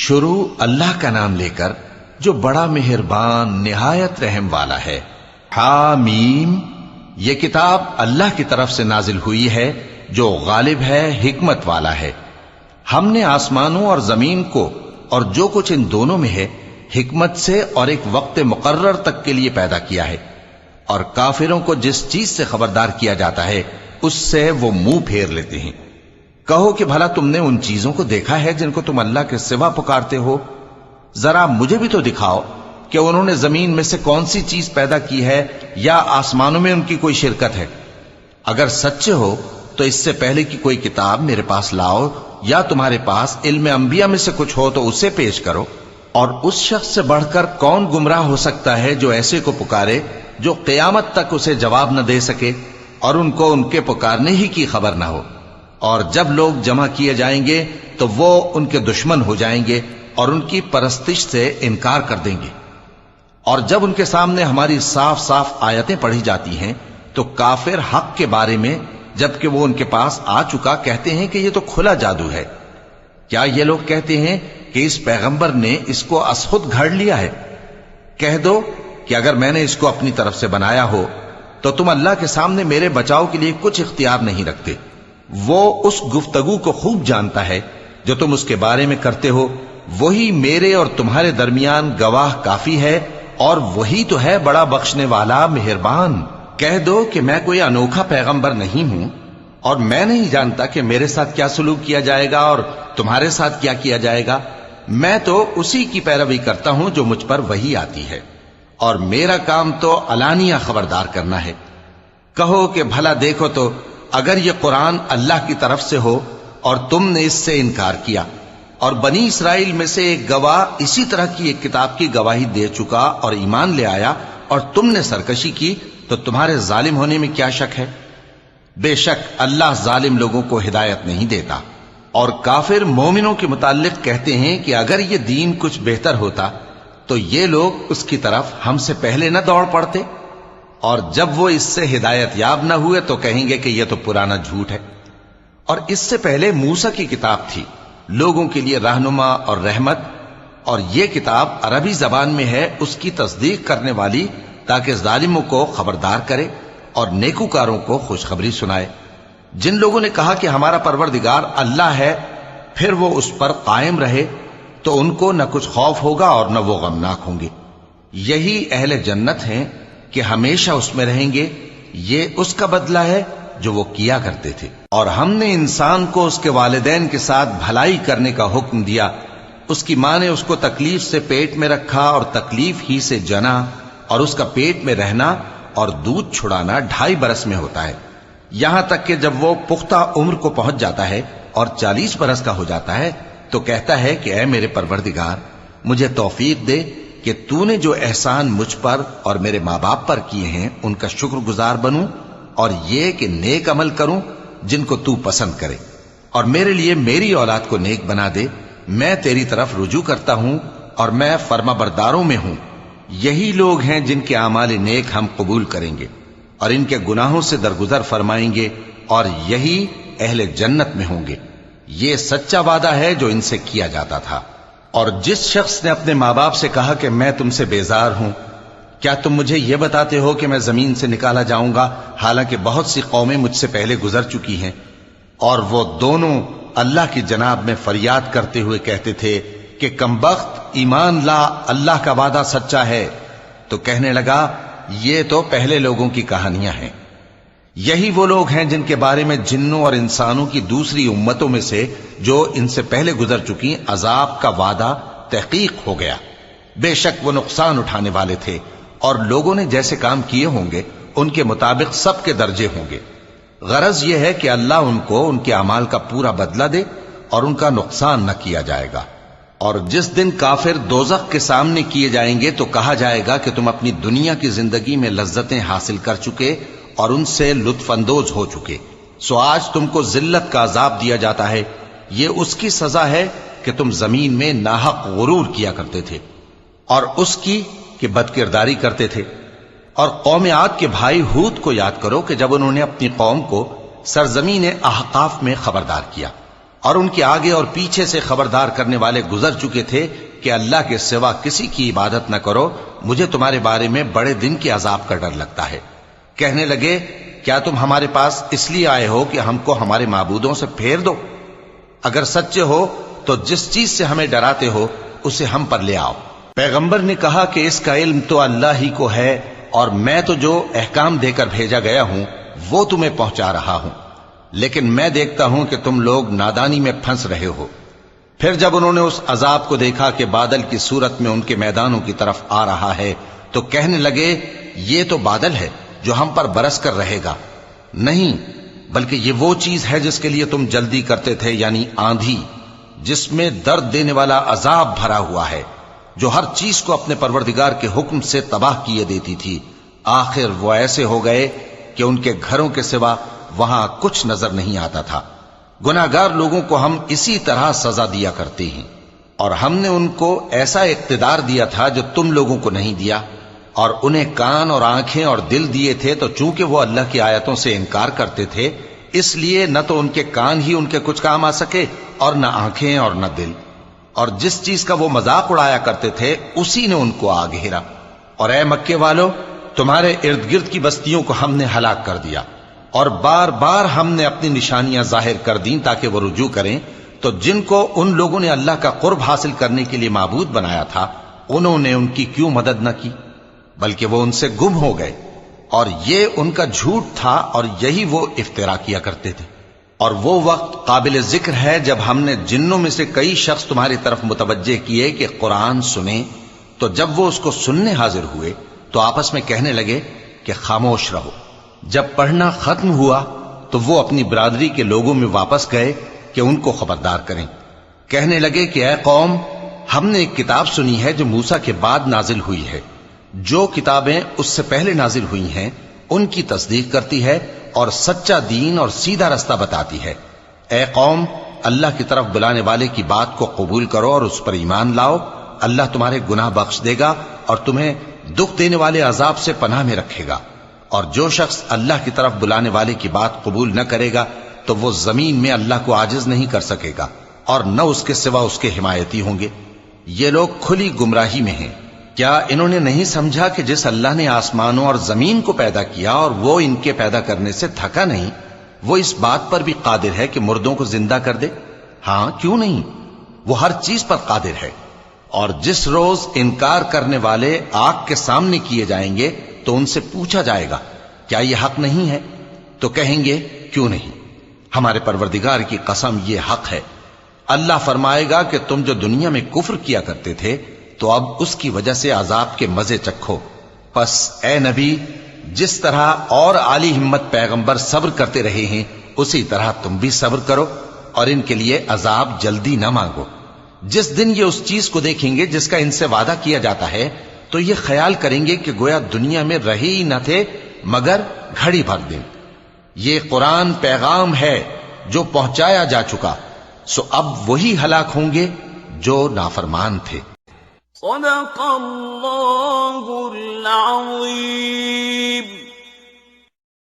شروع اللہ کا نام لے کر جو بڑا مہربان نہایت رحم والا ہے۔ حامیم، یہ کتاب اللہ کی طرف سے نازل ہوئی ہے جو غالب ہے، حکمت والا ہے۔ ہم نے آسمانوں اور زمین کو اور جو کچھ ان دونوں میں ہے حکمت سے اور ایک وقت مقرر تک کے لیے پیدا کیا ہے، اور کافروں کو جس چیز سے خبردار کیا جاتا ہے اس سے وہ منہ پھیر لیتے ہیں۔ کہو کہ بھلا تم نے ان چیزوں کو دیکھا ہے جن کو تم اللہ کے سوا پکارتے ہو؟ ذرا مجھے بھی تو دکھاؤ کہ انہوں نے زمین میں سے کون سی چیز پیدا کی ہے یا آسمانوں میں ان کی کوئی شرکت ہے۔ اگر سچے ہو تو اس سے پہلے کی کوئی کتاب میرے پاس لاؤ، یا تمہارے پاس علم انبیاء میں سے کچھ ہو تو اسے پیش کرو۔ اور اس شخص سے بڑھ کر کون گمراہ ہو سکتا ہے جو ایسے کو پکارے جو قیامت تک اسے جواب نہ دے سکے اور ان کو ان کے پکارنے ہی کی خبر نہ ہو۔ اور جب لوگ جمع کیے جائیں گے تو وہ ان کے دشمن ہو جائیں گے اور ان کی پرستش سے انکار کر دیں گے۔ اور جب ان کے سامنے ہماری صاف صاف آیتیں پڑھی جاتی ہیں تو کافر حق کے بارے میں جبکہ وہ ان کے پاس آ چکا کہتے ہیں کہ یہ تو کھلا جادو ہے۔ کیا یہ لوگ کہتے ہیں کہ اس پیغمبر نے اس کو از خود گھڑ لیا ہے؟ کہہ دو کہ اگر میں نے اس کو اپنی طرف سے بنایا ہو تو تم اللہ کے سامنے میرے بچاؤ کے لیے کچھ اختیار نہیں رکھتے۔ وہ اس گفتگو کو خوب جانتا ہے جو تم اس کے بارے میں کرتے ہو، وہی میرے اور تمہارے درمیان گواہ کافی ہے، اور وہی تو ہے بڑا بخشنے والا مہربان۔ کہہ دو کہ میں کوئی انوکھا پیغمبر نہیں ہوں، اور میں نہیں جانتا کہ میرے ساتھ کیا سلوک کیا جائے گا اور تمہارے ساتھ کیا کیا جائے گا۔ میں تو اسی کی پیروی کرتا ہوں جو مجھ پر وحی آتی ہے، اور میرا کام تو علانیہ خبردار کرنا ہے۔ کہو کہ بھلا دیکھو تو اگر یہ قرآن اللہ کی طرف سے ہو اور تم نے اس سے انکار کیا، اور بنی اسرائیل میں سے ایک گواہ اسی طرح کی ایک کتاب کی گواہی دے چکا اور ایمان لے آیا، اور تم نے سرکشی کی، تو تمہارے ظالم ہونے میں کیا شک ہے؟ بے شک اللہ ظالم لوگوں کو ہدایت نہیں دیتا۔ اور کافر مومنوں کے متعلق کہتے ہیں کہ اگر یہ دین کچھ بہتر ہوتا تو یہ لوگ اس کی طرف ہم سے پہلے نہ دوڑ پڑتے، اور جب وہ اس سے ہدایت یاب نہ ہوئے تو کہیں گے کہ یہ تو پرانا جھوٹ ہے۔ اور اس سے پہلے موسیٰ کی کتاب تھی، لوگوں کے لیے رہنما اور رحمت، اور یہ کتاب عربی زبان میں ہے اس کی تصدیق کرنے والی، تاکہ ظالموں کو خبردار کرے اور نیکوکاروں کو خوشخبری سنائے۔ جن لوگوں نے کہا کہ ہمارا پروردگار اللہ ہے، پھر وہ اس پر قائم رہے تو ان کو نہ کچھ خوف ہوگا اور نہ وہ غمناک ہوں گے۔ یہی اہل جنت ہیں کہ ہمیشہ اس میں رہیں گے، یہ اس کا بدلہ ہے جو وہ کیا کرتے تھے۔ اور ہم نے انسان کو اس کے والدین کے ساتھ بھلائی کرنے کا حکم دیا۔ اس کی ماں نے اس کو تکلیف سے پیٹ میں رکھا اور تکلیف ہی سے جنا، اور اس کا پیٹ میں رہنا اور دودھ چھڑانا 2.5 برس میں ہوتا ہے، یہاں تک کہ جب وہ پختہ عمر کو پہنچ جاتا ہے اور 40 برس کا ہو جاتا ہے تو کہتا ہے کہ اے میرے پروردگار، مجھے توفیق دے کہ تو نے جو احسان مجھ پر اور میرے ماں باپ پر کیے ہیں ان کا شکر گزار بنوں، اور یہ کہ نیک عمل کروں جن کو تو پسند کرے، اور میرے لیے میری اولاد کو نیک بنا دے۔ میں تیری طرف رجوع کرتا ہوں اور میں فرما برداروں میں ہوں۔ یہی لوگ ہیں جن کے اعمال نیک ہم قبول کریں گے اور ان کے گناہوں سے درگزر فرمائیں گے، اور یہی اہل جنت میں ہوں گے۔ یہ سچا وعدہ ہے جو ان سے کیا جاتا تھا۔ اور جس شخص نے اپنے ماں باپ سے کہا کہ میں تم سے بیزار ہوں، کیا تم مجھے یہ بتاتے ہو کہ میں زمین سے نکالا جاؤں گا، حالانکہ بہت سی قومیں مجھ سے پہلے گزر چکی ہیں؟ اور وہ دونوں اللہ کی جناب میں فریاد کرتے ہوئے کہتے تھے کہ کمبخت، ایمان لا، اللہ کا وعدہ سچا ہے۔ تو کہنے لگا یہ تو پہلے لوگوں کی کہانیاں ہیں۔ یہی وہ لوگ ہیں جن کے بارے میں جنوں اور انسانوں کی دوسری امتوں میں سے جو ان سے پہلے گزر چکی عذاب کا وعدہ تحقیق ہو گیا۔ بے شک وہ نقصان اٹھانے والے تھے، اور لوگوں نے جیسے کام کیے ہوں گے ان کے مطابق سب کے درجے ہوں گے۔ غرض یہ ہے کہ اللہ ان کو ان کے اعمال کا پورا بدلہ دے اور ان کا نقصان نہ کیا جائے گا۔ اور جس دن کافر دوزخ کے سامنے کیے جائیں گے تو کہا جائے گا کہ تم اپنی دنیا کی زندگی میں لذتیں حاصل کر چکے اور ان سے لطف اندوز ہو چکے، سو آج تم کو ذلت کا عذاب دیا جاتا ہے۔ یہ اس کی سزا ہے کہ تم زمین میں ناحق غرور کیا کرتے تھے، اور اس کی کہ بد کرداری کرتے تھے۔ اور قوم عاد کے بھائی ہود کو یاد کرو کہ جب انہوں نے اپنی قوم کو سرزمین احقاف میں خبردار کیا اور ان کے آگے اور پیچھے سے خبردار کرنے والے گزر چکے تھے کہ اللہ کے سوا کسی کی عبادت نہ کرو، مجھے تمہارے بارے میں بڑے دن کے عذاب کا ڈر لگتا ہے۔ کہنے لگے کیا تم ہمارے پاس اس لیے آئے ہو کہ ہم کو ہمارے معبودوں سے پھیر دو؟ اگر سچے ہو تو جس چیز سے ہمیں ڈراتے ہو اسے ہم پر لے آؤ۔ پیغمبر نے کہا کہ اس کا علم تو اللہ ہی کو ہے، اور میں تو جو احکام دے کر بھیجا گیا ہوں وہ تمہیں پہنچا رہا ہوں، لیکن میں دیکھتا ہوں کہ تم لوگ نادانی میں پھنس رہے ہو۔ پھر جب انہوں نے اس عذاب کو دیکھا کہ بادل کی صورت میں ان کے میدانوں کی طرف آ رہا ہے تو کہنے لگے یہ تو بادل ہے جو ہم پر برس کر رہے گا، نہیں بلکہ یہ وہ چیز ہے جس کے لیے تم جلدی کرتے تھے، یعنی آندھی، جس میں درد دینے والا عذاب بھرا ہوا ہے، جو ہر چیز کو اپنے پروردگار کے حکم سے تباہ کیے دیتی تھی۔ آخر وہ ایسے ہو گئے کہ ان کے گھروں کے سوا وہاں کچھ نظر نہیں آتا تھا۔ گناہگار لوگوں کو ہم اسی طرح سزا دیا کرتے ہیں، اور ہم نے ان کو ایسا اقتدار دیا تھا جو تم لوگوں کو نہیں دیا، اور انہیں کان اور آنکھیں اور دل دیے تھے، تو چونکہ وہ اللہ کی آیتوں سے انکار کرتے تھے اس لیے نہ تو ان کے کان ہی ان کے کچھ کام آ سکے اور نہ آنکھیں اور نہ دل، اور جس چیز کا وہ مذاق اڑایا کرتے تھے اسی نے ان کو آ گھیرا۔ اور اے مکے والو، تمہارے ارد گرد کی بستیوں کو ہم نے ہلاک کر دیا، اور بار بار ہم نے اپنی نشانیاں ظاہر کر دیں تاکہ وہ رجوع کریں، تو جن کو ان لوگوں نے اللہ کا قرب حاصل کرنے کے لیے معبود بنایا تھا انہوں نے ان کی کیوں مدد نہ کی، بلکہ وہ ان سے گم ہو گئے، اور یہ ان کا جھوٹ تھا اور یہی وہ افترا کیا کرتے تھے۔ اور وہ وقت قابل ذکر ہے جب ہم نے جنوں میں سے کئی شخص تمہاری طرف متوجہ کیے کہ قرآن سنیں، تو جب وہ اس کو سننے حاضر ہوئے تو آپس میں کہنے لگے کہ خاموش رہو۔ جب پڑھنا ختم ہوا تو وہ اپنی برادری کے لوگوں میں واپس گئے کہ ان کو خبردار کریں۔ کہنے لگے کہ اے قوم، ہم نے ایک کتاب سنی ہے جو موسیٰ کے بعد نازل ہوئی ہے، جو کتابیں اس سے پہلے نازل ہوئی ہیں ان کی تصدیق کرتی ہے اور سچا دین اور سیدھا رستہ بتاتی ہے۔ اے قوم، اللہ کی طرف بلانے والے کی بات کو قبول کرو اور اس پر ایمان لاؤ، اللہ تمہارے گناہ بخش دے گا اور تمہیں دکھ دینے والے عذاب سے پناہ میں رکھے گا۔ اور جو شخص اللہ کی طرف بلانے والے کی بات قبول نہ کرے گا تو وہ زمین میں اللہ کو عاجز نہیں کر سکے گا، اور نہ اس کے سوا اس کے حمایتی ہوں گے۔ یہ لوگ کھلی گمراہی میں ہیں۔ کیا انہوں نے نہیں سمجھا کہ جس اللہ نے آسمانوں اور زمین کو پیدا کیا اور وہ ان کے پیدا کرنے سے تھکا نہیں، وہ اس بات پر بھی قادر ہے کہ مردوں کو زندہ کر دے؟ ہاں، کیوں نہیں، وہ ہر چیز پر قادر ہے۔ اور جس روز انکار کرنے والے آگ کے سامنے کیے جائیں گے تو ان سے پوچھا جائے گا کیا یہ حق نہیں ہے؟ تو کہیں گے کیوں نہیں، ہمارے پروردگار کی قسم یہ حق ہے۔ اللہ فرمائے گا کہ تم جو دنیا میں کفر کیا کرتے تھے تو اب اس کی وجہ سے عذاب کے مزے چکھو۔ پس اے نبی، جس طرح اور عالی ہمت پیغمبر صبر کرتے رہے ہیں اسی طرح تم بھی صبر کرو، اور ان کے لیے عذاب جلدی نہ مانگو۔ جس دن یہ اس چیز کو دیکھیں گے جس کا ان سے وعدہ کیا جاتا ہے تو یہ خیال کریں گے کہ گویا دنیا میں رہے ہی نہ تھے مگر گھڑی بھر دن۔ یہ قرآن پیغام ہے جو پہنچایا جا چکا، سو اب وہی ہلاک ہوں گے جو نافرمان تھے۔ صدق اللہ العظیم۔